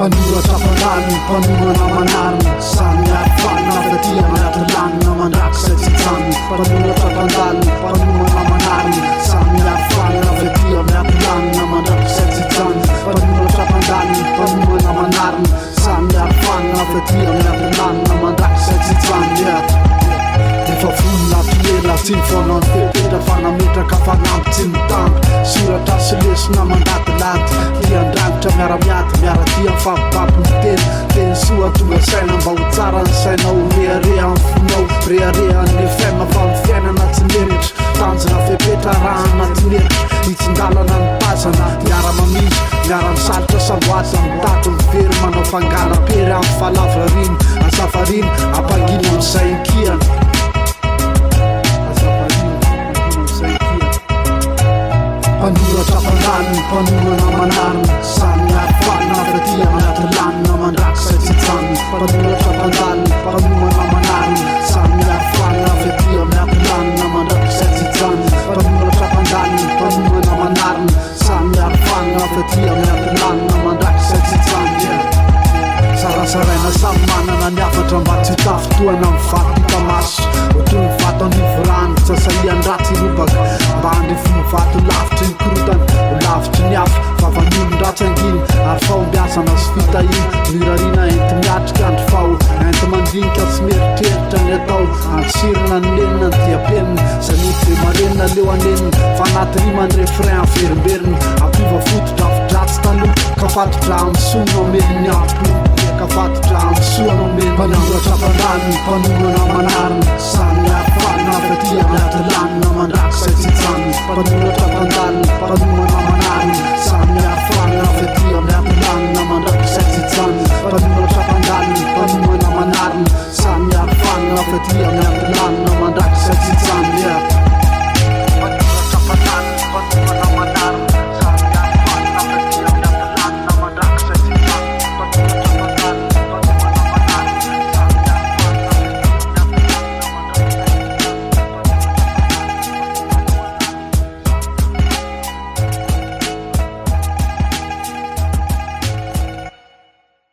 Panoratra fandaly, panomana manariny, samy arifana fatia miatra lanina mandrakisa tsy hijano. Panoratra fandaly, panomana manariny, samy arifana fatia miatra lanina mandrakisa tsy hijano. Panoratra fandaly, panomana manariny, samy arifana fatia miatra lanina mandrakisa tsy hijano. Efa vonona piela tsy mifoana ny fepetra fanametraka fanampy tsy mitamby. Soratra sy lesona mandadilady tian-dragitra miara-miady miara-tia mifampipampy ny teny. Teny soa tonga saina mba ho tsara ny sainao. Rehareha ny fonao, reharehan'le fiaina fa ny fiainana tsy meritra. Tanjona fepetra raha anaty meritra, hitsindalana ny tazana miara-mamizy miara-misalotra samboady mitato mivery manao fangana-pery amin'ny falavrariny azavariny ampangina amin'izay ankiana. Panoratra fandaly, panomana manariny, samy arifana fatia miatra lanina mandrakisa tsy hijano. Panoratra fandaly, panomana manariny, samy arifana fatia miatra lanina mandrakisa tsy hijano. Panoratra fandaly, panomana manariny, samy arifana fatia miatra lanina mandrakisa tsy hijano. Sarasaraina samy manana ny afatra mba tsy tafotoana amin'ny vaty tamaso. Ohatry ny vato anivorany sasaian-dratsy robaka mba handrify ny vato lavitry ny korotany ho lavitry ny afo. Vavan'olon-dratsy anginy ary fahombiazana sy fitahiny mirarina enti miatrika andro faho enti mandinika sy meritreritra ny atao. Antsirina ny lenina ny diapeniny zanity be marenina leo aneniny fanatyrimany refrain averimberiny ampiva fototra avidratsy taloha ka fatotra amin'ny sona omeniny ampo. Kafatotra amin'ny soana omeniny panoratra fandaly, panomana manariny, samy arifana fatia miatra lanina mandrakisa tsy hijano. Panoratra fandaly, panomana manariny, samy arifana fatia miatra lanina mandrakisa tsy hijano. Panoratra fandaly, panomana manariny, samy arifana fatia miatra lanina mandrakisa tsy hijano.